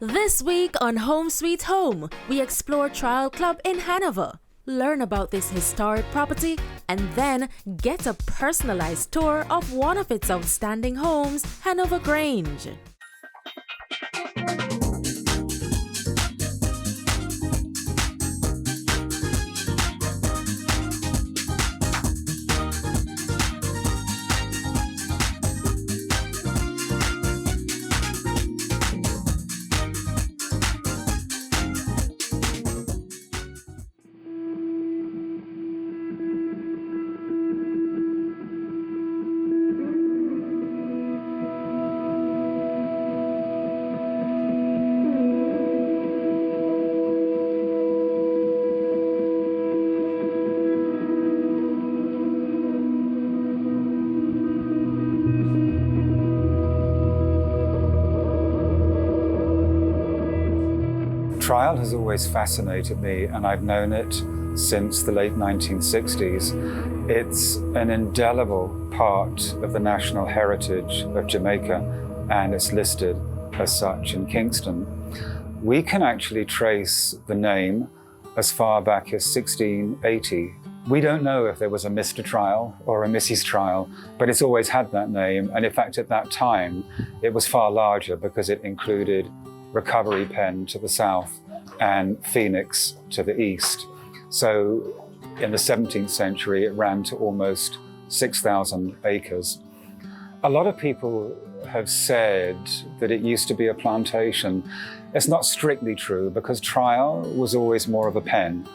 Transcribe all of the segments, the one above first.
This week on Home Sweet Home, we explore Tryall Club in Hanover, learn about this historic property, and then get a personalized tour of one of its outstanding homes, Hanover Grange. Tryall has always fascinated me, and I've known it since the late 1960s. It's an indelible part of the national heritage of Jamaica, and it's listed as such in Kingston. We can actually trace the name as far back as 1680. We don't know if there was a Mr. Tryall or a Mrs. Tryall, but it's always had that name. And in fact, at that time, it was far larger because it included Recovery Pen to the south and Phoenix to the east. So in the 17th century, it ran to almost 6,000 acres. A lot of people have said that it used to be a plantation. It's not strictly true because Tryall was always more of a pen,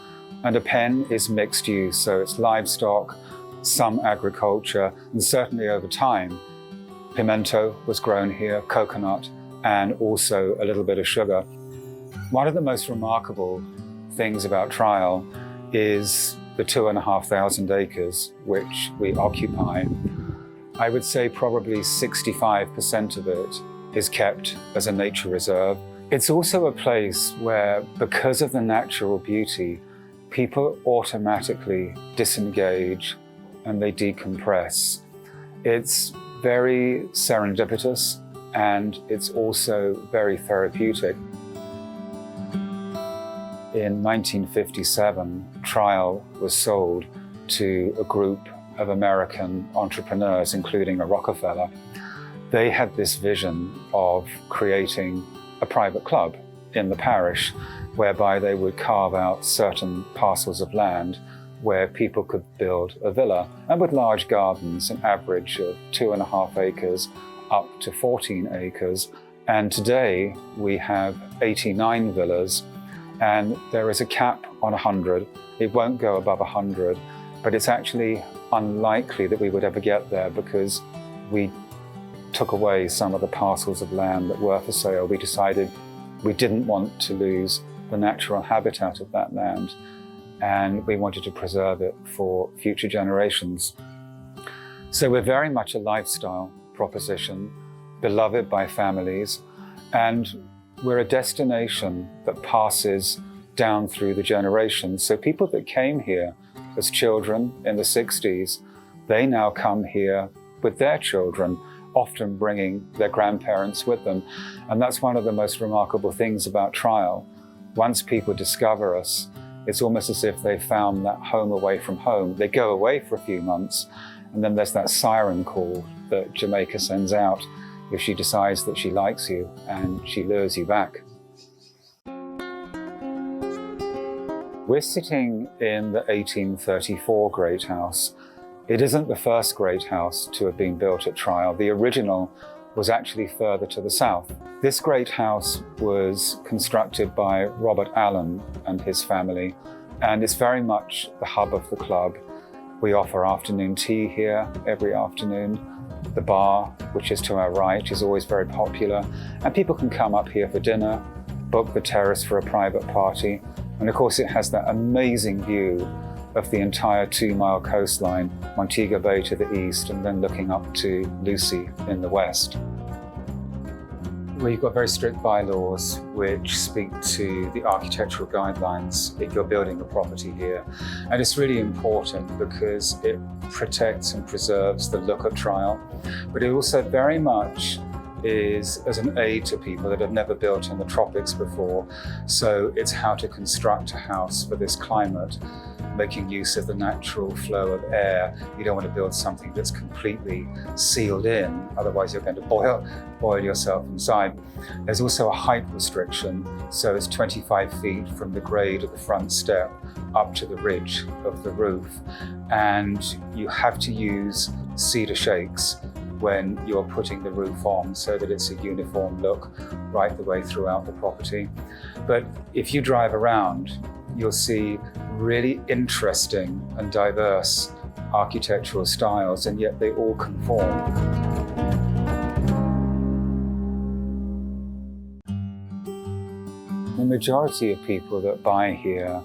and a pen is mixed use, so it's livestock, some agriculture, and certainly over time, pimento was grown here, coconut, and also a little bit of sugar. One of the most remarkable things about Tryall is the 2,500 acres which we occupy. I would say probably 65% of it is kept as a nature reserve. It's also a place where, because of the natural beauty, people automatically disengage and they decompress. It's very serendipitous, and it's also very therapeutic. In 1957, Tryall was sold to a group of American entrepreneurs, including a Rockefeller. They had this vision of creating a private club in the parish, whereby they would carve out certain parcels of land where people could build a villa, and with large gardens, an average of 2.5 acres up to 14 acres. And today we have 89 villas, and there is a cap on 100. It won't go above 100, but it's actually unlikely that we would ever get there because we took away some of the parcels of land that were for sale. We decided we didn't want to lose the natural habitat of that land, and we wanted to preserve it for future generations. So we're very much a lifestyle proposition, beloved by families, and we're a destination that passes down through the generations. So people that came here as children in the 60s, they now come here with their children, often bringing their grandparents with them. And that's one of the most remarkable things about Tryall. Once people discover us, it's almost as if they found that home away from home. They go away for a few months, and then there's that siren call that Jamaica sends out if she decides that she likes you, and she lures you back. We're sitting in the 1834 Great House. It isn't the first great house to have been built at Tryall. The original was actually further to the south. This great house was constructed by Robert Allen and his family, and it's very much the hub of the club. We offer afternoon tea here every afternoon. The bar, which is to our right, is always very popular, and people can come up here for dinner, book the terrace for a private party, and of course it has that amazing view of the entire 2-mile coastline, Montego Bay to the east, and then looking up to Lucy in the west. We've got very strict bylaws which speak to the architectural guidelines if you're building a property here. And it's really important because it protects and preserves the look of Tryall, but it also very much is as an aid to people that have never built in the tropics before. So it's how to construct a house for this climate, making use of the natural flow of air. You don't want to build something that's completely sealed in, otherwise you're going to boil yourself inside. There's also a height restriction, so it's 25 feet from the grade of the front step up to the ridge of the roof. And you have to use cedar shakes when you're putting the roof on so that it's a uniform look right the way throughout the property. But if you drive around, you'll see really interesting and diverse architectural styles, and yet they all conform. The majority of people that buy here,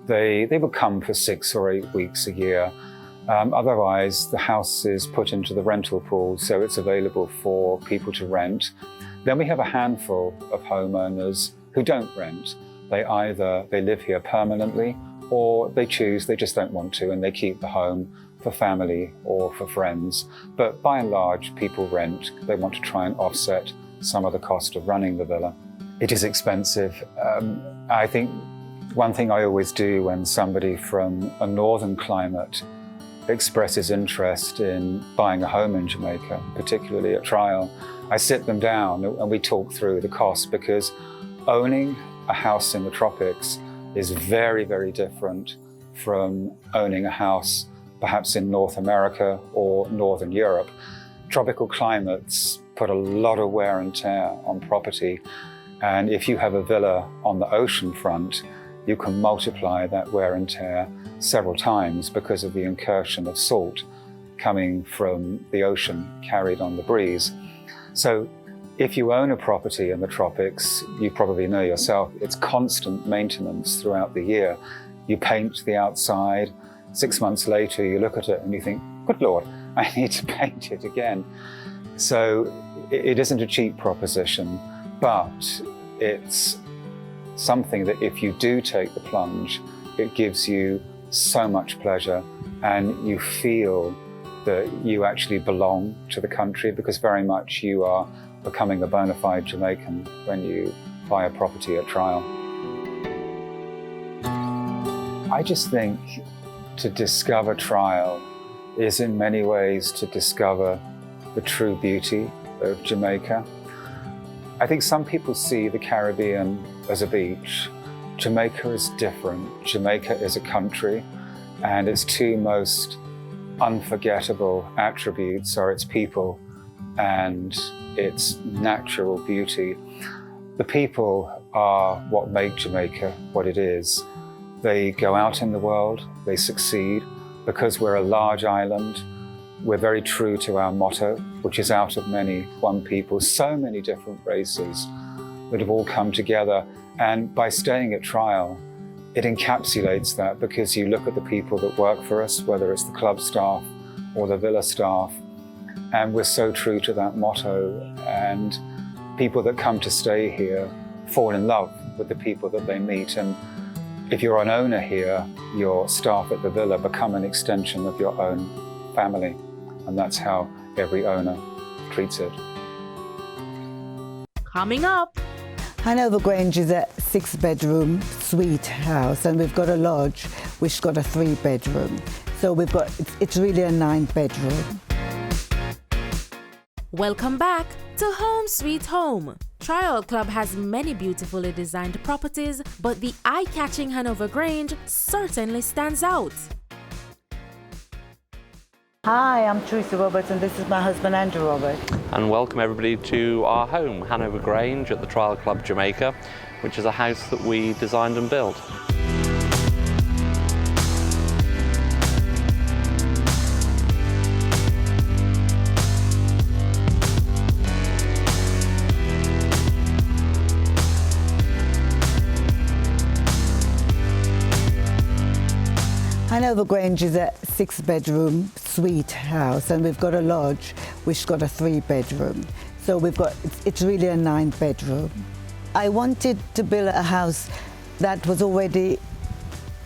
they will come for 6 or 8 weeks a year. Otherwise, the house is put into the rental pool, so it's available for people to rent. Then we have a handful of homeowners who don't rent. They live here permanently, or they just don't want to, and they keep the home for family or for friends. But by and large, people rent. They want to try and offset some of the cost of running the villa. It is expensive. I think one thing I always do when somebody from a northern climate expresses interest in buying a home in Jamaica, particularly at Tryall, I sit them down and we talk through the cost, because owning a house in the tropics is very, very different from owning a house perhaps in North America or Northern Europe. Tropical climates put a lot of wear and tear on property, and if you have a villa on the ocean front, you can multiply that wear and tear several times because of the incursion of salt coming from the ocean carried on the breeze. So if you own a property in the tropics, you probably know yourself, it's constant maintenance throughout the year. You paint the outside, 6 months later you look at it and you think, good Lord, I need to paint it again. So it isn't a cheap proposition, but it's something that if you do take the plunge, it gives you so much pleasure, and you feel that you actually belong to the country, because very much you are becoming a bona fide Jamaican when you buy a property at Tryall. I just think to discover Tryall is in many ways to discover the true beauty of Jamaica. I think some people see the Caribbean as a beach. Jamaica is different. Jamaica is a country, and its two most unforgettable attributes are its people and its natural beauty. The people are what make Jamaica what it is. They go out in the world, they succeed. Because we're a large island, we're very true to our motto, which is out of many, one people. So many different races that have all come together. And by staying at Tryall, it encapsulates that, because you look at the people that work for us, whether it's the club staff or the villa staff, and we're so true to that motto. And people that come to stay here fall in love with the people that they meet. And if you're an owner here, your staff at the villa become an extension of your own family. And that's how every owner treats it. Coming up, Hanover Grange is a 6-bedroom suite house, and we've got a lodge which got a 3-bedroom. So it's really a 9-bedroom. welcome back to Home Sweet Home. Tryall Club has many beautifully designed properties, but the eye-catching Hanover Grange certainly stands out. Hi, I'm Teresa Roberts, and this is my husband Andrew Roberts. And welcome everybody to our home, Hanover Grange at the Tryall Club Jamaica, which is a house that we designed and built. Hanover Grange is a 6-bedroom suite house, and we've got a lodge which got a 3-bedroom. So it's really a 9-bedroom. I wanted to build a house that was already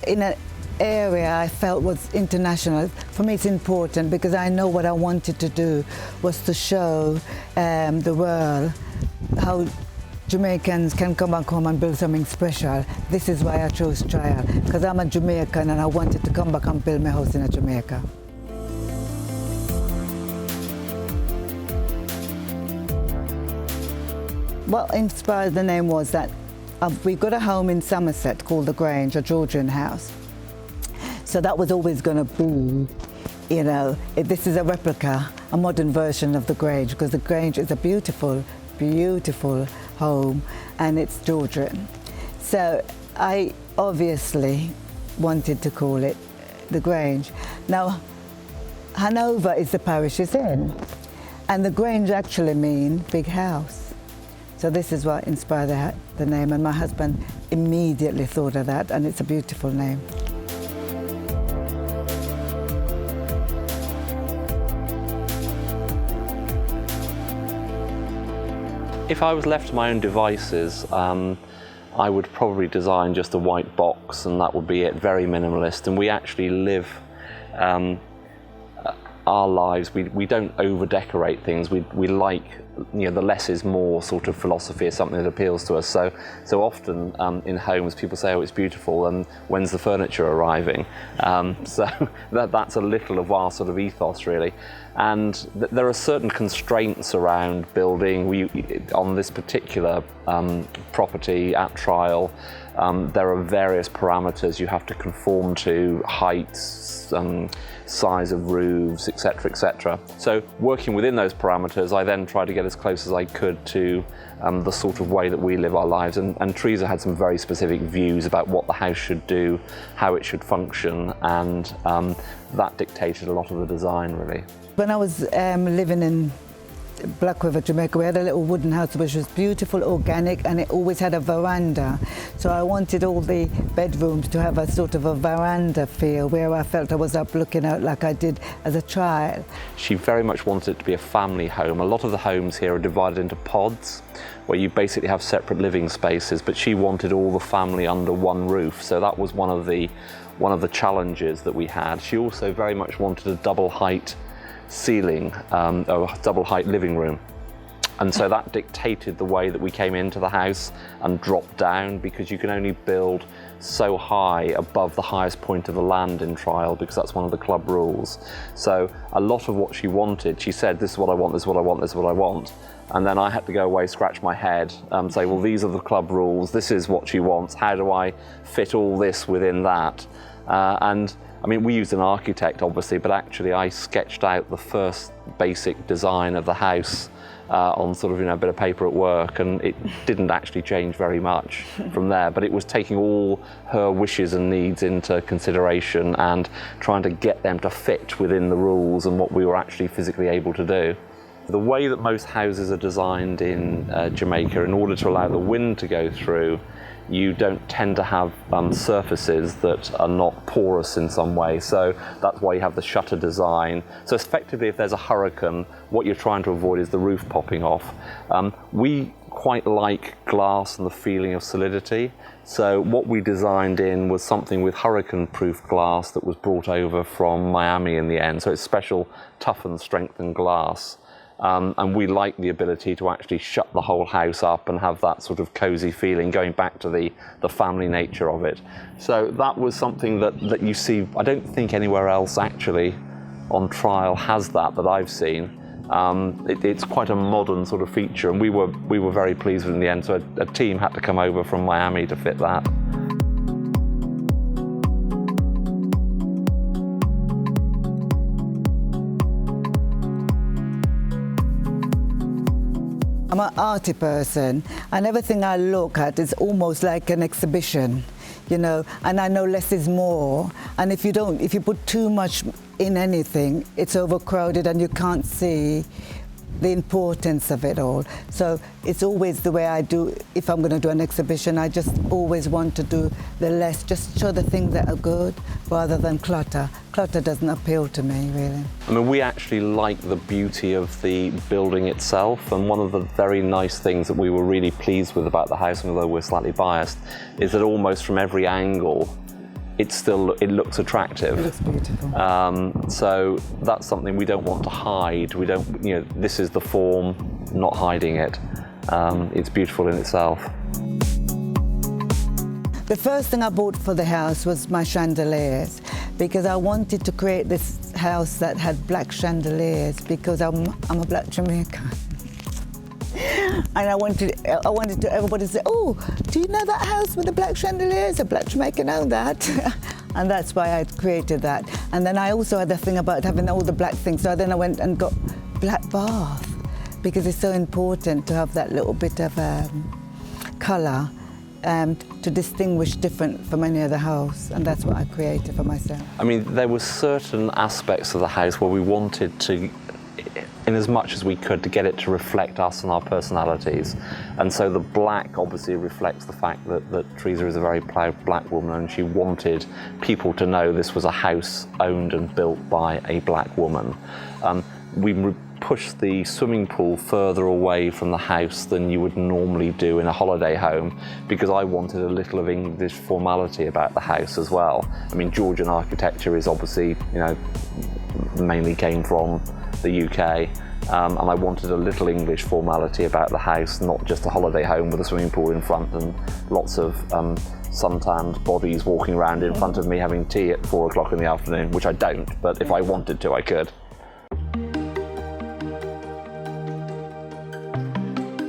in a area I felt was international. For me it's important because I know what I wanted to do was to show the world how Jamaicans can come back home and build something special. This is why I chose Tryall, because I'm a Jamaican and I wanted to come back and build my house in Jamaica. What inspired the name was that we've got a home in Somerset called the Grange, a Georgian house. So that was always going to be, you know, this is a replica, a modern version of the Grange, because the Grange is a beautiful, beautiful home and it's Georgian. So I obviously wanted to call it the Grange. Now, Hanover is the parish it's in, and the Grange actually means big house. So this is what inspired the name, and my husband immediately thought of that, and it's a beautiful name. If I was left to my own devices, I would probably design just a white box and that would be it, very minimalist. And we actually live our lives, we don't over-decorate things. We like, you know, the less is more sort of philosophy is something that appeals to us. So often in homes people say, oh, it's beautiful, and when's the furniture arriving? So that's a little of our sort of ethos, really. And there are certain constraints around building. On this particular property at Tryall, there are various parameters you have to conform to, heights, size of roofs, etc., etc. So working within those parameters, I then tried to get as close as I could to the sort of way that we live our lives. And Teresa had some very specific views about what the house should do, how it should function, and that dictated a lot of the design, really. When I was living in Black River, Jamaica, we had a little wooden house which was beautiful, organic, and it always had a veranda. So I wanted all the bedrooms to have a sort of a veranda feel, where I felt I was up looking out like I did as a child. She very much wanted it to be a family home. A lot of the homes here are divided into pods, where you basically have separate living spaces, but she wanted all the family under one roof. So that was one of the challenges that we had. She also very much wanted a double height ceiling, or a double height living room. And so that dictated the way that we came into the house and dropped down, because you can only build so high above the highest point of the land in Tryall, because that's one of the club rules. So a lot of what she wanted, she said, this is what I want, this is what I want, this is what I want. And then I had to go away, scratch my head, say, well, these are the club rules, this is what she wants, how do I fit all this within that? And I mean, we used an architect, obviously, but actually I sketched out the first basic design of the house on sort of, you know, a bit of paper at work, and it didn't actually change very much from there. But it was taking all her wishes and needs into consideration and trying to get them to fit within the rules and what we were actually physically able to do. The way that most houses are designed in Jamaica, in order to allow the wind to go through, you don't tend to have surfaces that are not porous in some way. So that's why you have the shutter design. So effectively, if there's a hurricane, what you're trying to avoid is the roof popping off. We quite like glass and the feeling of solidity. So what we designed in was something with hurricane-proof glass that was brought over from Miami in the end. So it's special toughened, strengthened glass. And we like the ability to actually shut the whole house up and have that sort of cozy feeling, going back to the family nature of it. So that was something that you see, I don't think anywhere else actually on Tryall has that I've seen. It's quite a modern sort of feature, and we were very pleased with it in the end, so a team had to come over from Miami to fit that. I'm an arty person, and everything I look at is almost like an exhibition, you know, and I know less is more. And if you put too much in anything, it's overcrowded and you can't see the importance of it all. So it's always the way I do. If I'm going to do an exhibition, I just always want to do the less, just show the things that are good rather than clutter. Clutter doesn't appeal to me, really. I mean, we actually like the beauty of the building itself, and one of the very nice things that we were really pleased with about the house, although we're slightly biased, is that almost from every angle it looks attractive. It looks beautiful. So that's something we don't want to hide. We don't, this is the form, not hiding it. It's beautiful in itself. The first thing I bought for the house was my chandeliers, because I wanted to create this house that had black chandeliers, because I'm a black Jamaican. And I wanted to everybody to say, oh, do you know that house with the black chandeliers? A black Jamaican owned that. And that's why I created that. And then I also had the thing about having all the black things. So then I went and got black bath, because it's so important to have that little bit of colour to distinguish different from any other house. And that's what I created for myself. I mean, there were certain aspects of the house where we wanted to, in as much as we could, to get it to reflect us and our personalities. And so the black obviously reflects the fact that Teresa is a very proud black woman, and she wanted people to know this was a house owned and built by a black woman. We pushed the swimming pool further away from the house than you would normally do in a holiday home, because I wanted a little of English formality about the house as well. I mean, Georgian architecture is obviously, mainly came from the UK, and I wanted a little English formality about the house, not just a holiday home with a swimming pool in front and lots of suntanned bodies walking around in front of me having tea at 4 o'clock in the afternoon, which I don't, but if I wanted to, I could.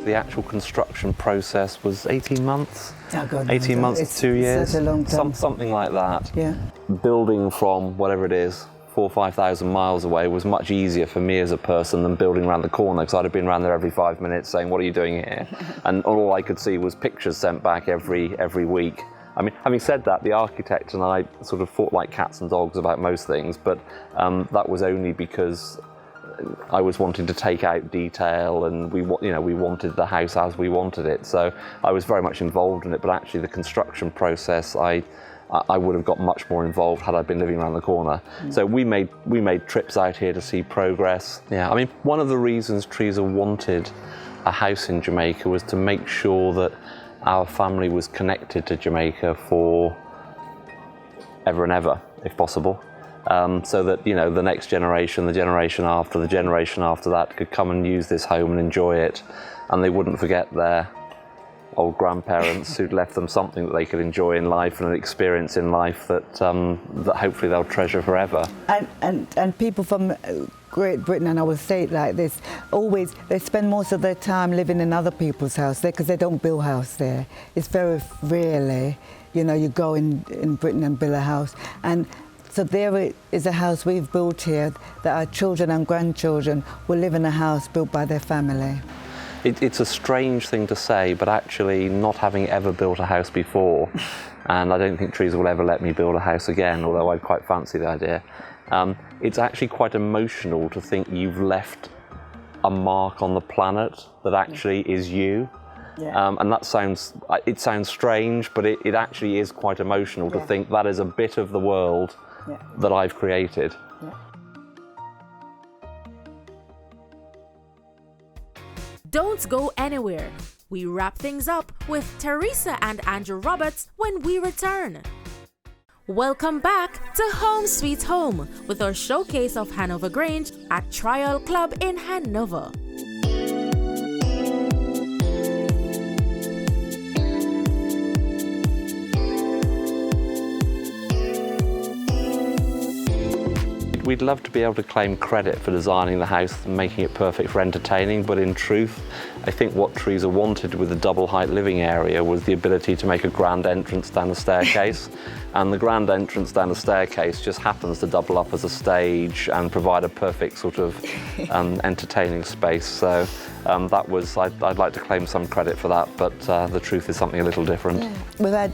The actual construction process was 18 months. Oh God, 18 months, 2 years, such a long time. Something like that. Yeah. Building from whatever it is, 4,000 or 5,000 miles away, was much easier for me as a person than building around the corner, because I'd have been around there every 5 minutes saying, what are you doing here? And all I could see was pictures sent back every week. I mean, having said that, the architect and I sort of fought like cats and dogs about most things, but that was only because I was wanting to take out detail, and we wanted the house as we wanted it. So I was very much involved in it, but actually the construction process, I would have got much more involved had I been living around the corner. So we made trips out here to see progress. Yeah, I mean, one of the reasons Teresa wanted a house in Jamaica was to make sure that our family was connected to Jamaica for ever and ever, if possible. So that, the next generation, the generation after that could come and use this home and enjoy it, and they wouldn't forget their old grandparents who'd left them something that they could enjoy in life and an experience in life that hopefully they'll treasure forever. And people from Great Britain, and I will say it like this, they spend most of their time living in other people's house there, because they don't build house there. It's very rarely, you go in Britain and build a house. And so there is a house we've built here that our children and grandchildren will live in a house built by their family. It's a strange thing to say, but actually not having ever built a house before, and I don't think Teresa will ever let me build a house again, although I quite fancy the idea. It's actually quite emotional to think you've left a mark on the planet that actually is you. Yeah. And it sounds strange, but it actually is quite emotional to think that is a bit of the world that I've created. Yeah. Don't go anywhere. We wrap things up with Teresa and Andrew Roberts when we return. Welcome back to Home Sweet Home with our showcase of Hanover Grange at Tryall Club in Hanover. We'd love to be able to claim credit for designing the house and making it perfect for entertaining, but in truth, I think what Teresa wanted with the double height living area was the ability to make a grand entrance down the staircase. And the grand entrance down the staircase just happens to double up as a stage and provide a perfect sort of entertaining space. So I'd like to claim some credit for that, but the truth is something a little different. Yeah. We've had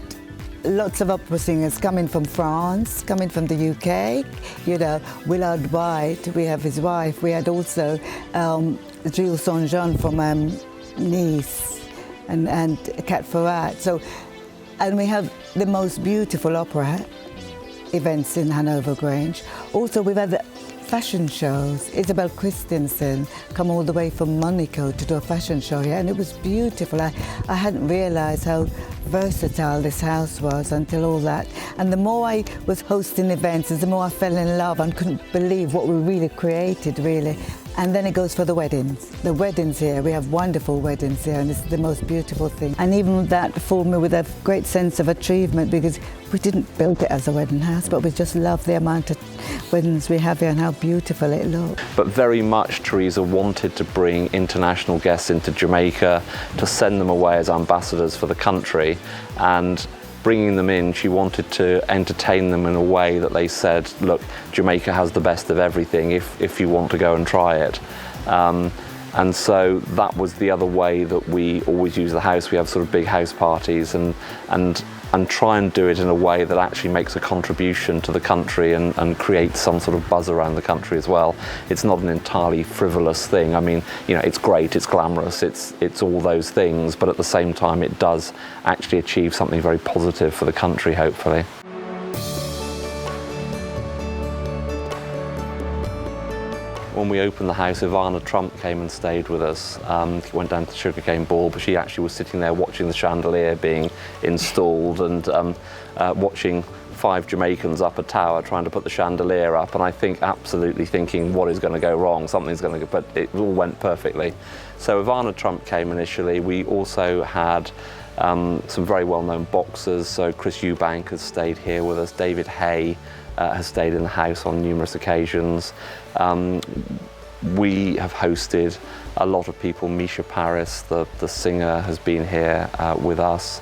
lots of opera singers coming from France, coming from the UK. Willard White, we have his wife. We had also Gilles Saint-Jean from Nice and Cat Ferrat. And we have the most beautiful opera events in Hanover Grange. Also, we've had fashion shows. Isabel Christensen come all the way from Monaco to do a fashion show here, and it was beautiful. I hadn't realised how versatile this house was until all that. And the more I was hosting events, the more I fell in love and couldn't believe what we really created, really. And then it goes for the weddings. The weddings here, we have wonderful weddings here, and it's the most beautiful thing. And even that filled me with a great sense of achievement, because we didn't build it as a wedding house, but we just love the amount of weddings we have here and how beautiful it looks. But very much Teresa wanted to bring international guests into Jamaica, to send them away as ambassadors for the country, and bringing them in, she wanted to entertain them in a way that they said, look, Jamaica has the best of everything if you want to go and try it. And so that was the other way that we always use the house. We have sort of big house parties and try and do it in a way that actually makes a contribution to the country and creates some sort of buzz around the country as well. It's not an entirely frivolous thing. I mean, you know, it's great, it's glamorous, it's all those things, but at the same time it does actually achieve something very positive for the country, hopefully. When we opened the house, Ivana Trump came and stayed with us. Went down to the Sugarcane Ball, but she actually was sitting there watching the chandelier being installed and watching 5 Jamaicans up a tower trying to put the chandelier up, and I think absolutely thinking, what is going to go wrong? Something's going to go, but it all went perfectly. So Ivana Trump came initially. We also had some very well-known boxers. So Chris Eubank has stayed here with us. David Hay has stayed in the house on numerous occasions. We have hosted a lot of people. Misha Paris, the singer, has been here with us.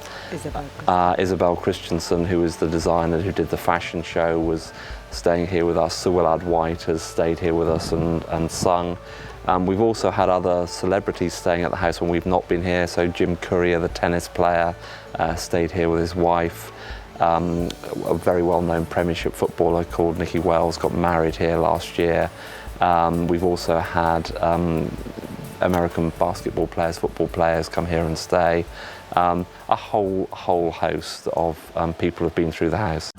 Isabel Christensen, who is the designer who did the fashion show, was staying here with us. Sir Willard White has stayed here with us and sung. We've also had other celebrities staying at the house when we've not been here. So Jim Courier, the tennis player, stayed here with his wife. A very well-known Premiership footballer called Nicky Wells got married here last year. We've also had American basketball players, football players come here and stay. A whole host of people have been through the house.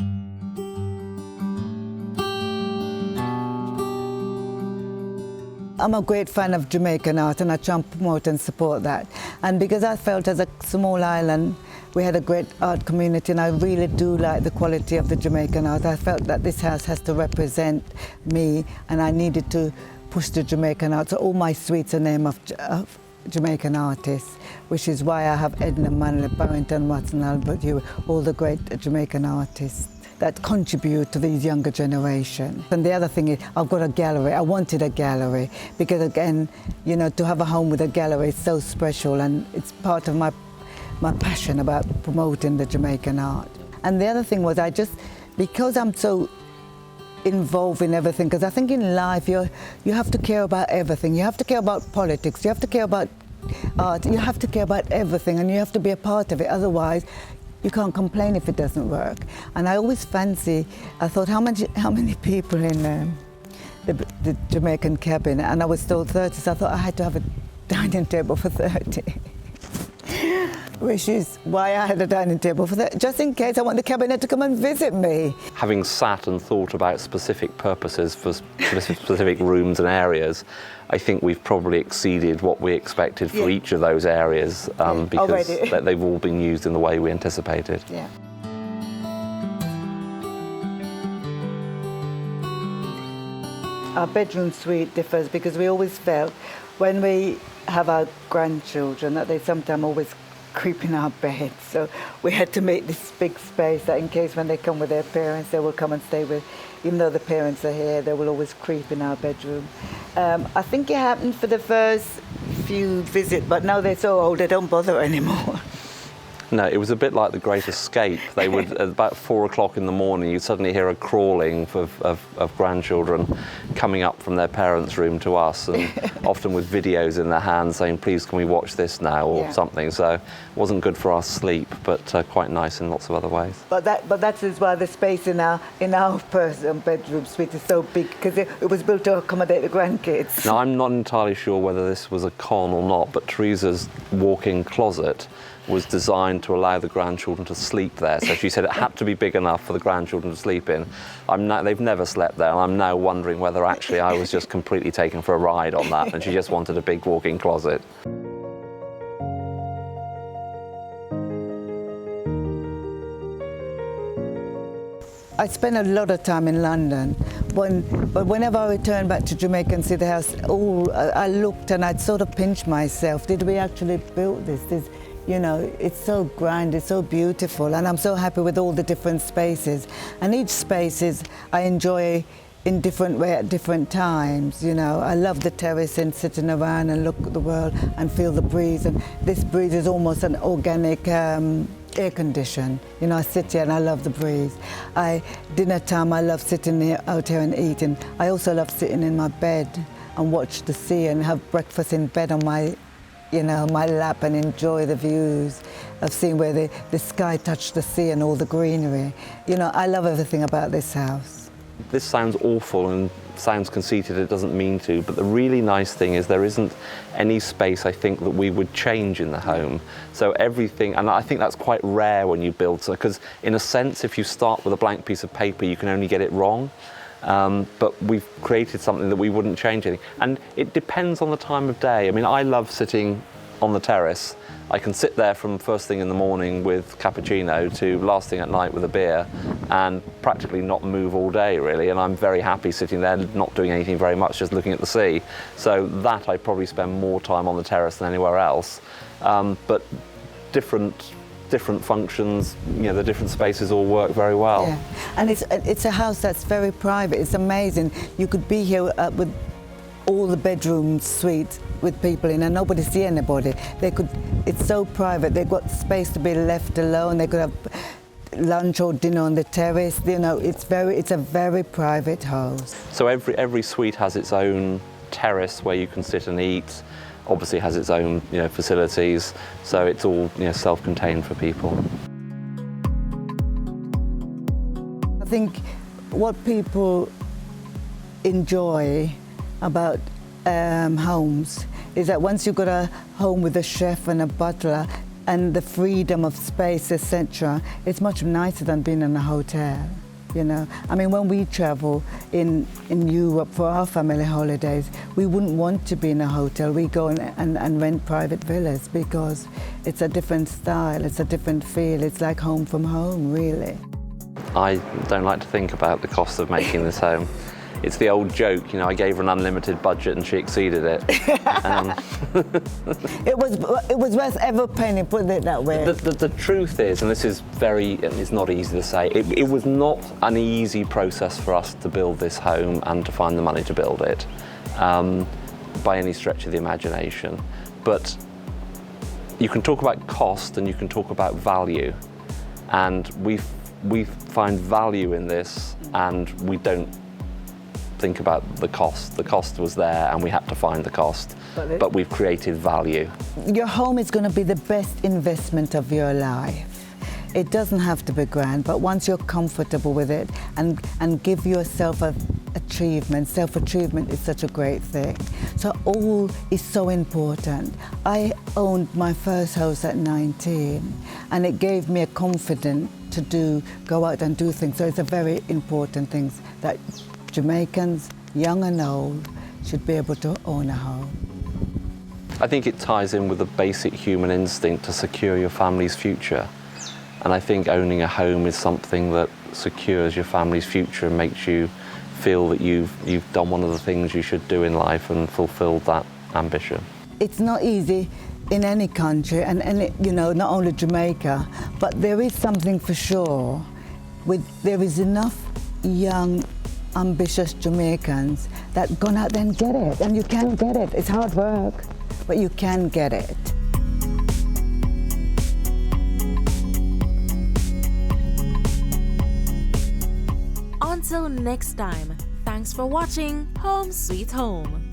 I'm a great fan of Jamaican art, and I try and promote and support that. And because I felt as a small island, we had a great art community, and I really do like the quality of the Jamaican art. I felt that this house has to represent me, and I needed to push the Jamaican art. So all my suites are named of Jamaican artists, which is why I have Edna Manley, Barrington Watson, Albert Hewitt, all the great Jamaican artists that contribute to these younger generation. And the other thing is, I've got a gallery. I wanted a gallery because, again, you know, to have a home with a gallery is so special, and it's part of my passion about promoting the Jamaican art. And the other thing was, because I'm so involved in everything, because I think in life you have to care about everything. You have to care about politics, you have to care about art, you have to care about everything, and you have to be a part of it. Otherwise, you can't complain if it doesn't work. And I always I thought, how many people in the Jamaican cabin? And I was told 30, so I thought I had to have a dining table for 30. Which is why I had a dining table for that, just in case I want the cabinet to come and visit me. Having sat and thought about specific purposes for specific rooms and areas, I think we've probably exceeded what we expected for each of those areas because they've all been used in the way we anticipated. Yeah. Our bedroom suite differs because we always felt when we have our grandchildren that they sometimes always creep in our bed. So we had to make this big space that in case when they come with their parents, they will come and stay with, even though the parents are here, they will always creep in our bedroom. I think it happened for the first few visits, but now they're so old, they don't bother anymore. No, it was a bit like The Great Escape. They would, at about 4 o'clock in the morning, you'd suddenly hear a crawling of grandchildren coming up from their parents' room to us, and often with videos in their hands saying, please can we watch this now, or something. So it wasn't good for our sleep, but quite nice in lots of other ways. But that is why the space in our bedroom suite is so big, because it was built to accommodate the grandkids. Now, I'm not entirely sure whether this was a con or not, but Teresa's walk-in closet was designed to allow the grandchildren to sleep there. So she said it had to be big enough for the grandchildren to sleep in. They've never slept there, and I'm now wondering whether actually I was just completely taken for a ride on that, and she just wanted a big walk-in closet. I spent a lot of time in London, but whenever I returned back to Jamaica and see the house, I looked and I'd sort of pinch myself. Did we actually build this? You know, it's so grand, it's so beautiful, and I'm so happy with all the different spaces. And each space I enjoy in different way at different times. You know, I love the terrace and sitting around and look at the world and feel the breeze. And this breeze is almost an organic air condition. You know, I sit here and I love the breeze. Dinner time, I love sitting out here and eating. I also love sitting in my bed and watch the sea and have breakfast in bed on my lap and enjoy the views of seeing where the sky touched the sea and all the greenery. You know, I love everything about this house. This sounds awful and sounds conceited, it doesn't mean to, but the really nice thing is there isn't any space, I think, that we would change in the home. So everything, and I think that's quite rare when you build, because in a sense, if you start with a blank piece of paper, you can only get it wrong. But we've created something that we wouldn't change anything. And it depends on the time of day. I mean, I love sitting on the terrace. I can sit there from first thing in the morning with cappuccino to last thing at night with a beer and practically not move all day, really. And I'm very happy sitting there, not doing anything very much, just looking at the sea. So that I probably spend more time on the terrace than anywhere else. But different functions, you know, the different spaces all work very well. Yeah. And it's a house that's very private. It's amazing. You could be here with all the bedroom suites with people in and nobody see anybody. It's so private. They've got space to be left alone. They could have lunch or dinner on the terrace. You know, it's a very private house. So every suite has its own terrace where you can sit and eat. Obviously has its own, you know, facilities, so it's all, you know, self-contained for people. I think what people enjoy about homes is that once you've got a home with a chef and a butler and the freedom of space, etc., it's much nicer than being in a hotel. You know, I mean, when we travel in Europe for our family holidays, we wouldn't want to be in a hotel. We go and rent private villas because it's a different style, it's a different feel. It's like home from home, really. I don't like to think about the cost of making this home. It's the old joke, you know, I gave her an unlimited budget and she exceeded it. It was worth every penny, put it that way. The truth is, and this is it's not easy to say, it was not an easy process for us to build this home and to find the money to build it, by any stretch of the imagination. But you can talk about cost and you can talk about value. And we find value in this and we don't think about the cost. The cost was there and we had to find the cost, but we've created value. Your home is going to be the best investment of your life. It doesn't have to be grand, but once you're comfortable with it and give yourself achievement, self-achievement is such a great thing. So all is so important. I owned my first house at 19 and it gave me a confidence to go out and do things. So it's a very important thing that Jamaicans, young and old, should be able to own a home. I think it ties in with the basic human instinct to secure your family's future. And I think owning a home is something that secures your family's future and makes you feel that you've done one of the things you should do in life and fulfilled that ambition. It's not easy in any country, and you know, not only Jamaica, but there is something for sure. There is enough young, ambitious Jamaicans that gone out there and get it, and you can get it. It's hard work, but you can get it. Until next time, thanks for watching Home Sweet Home.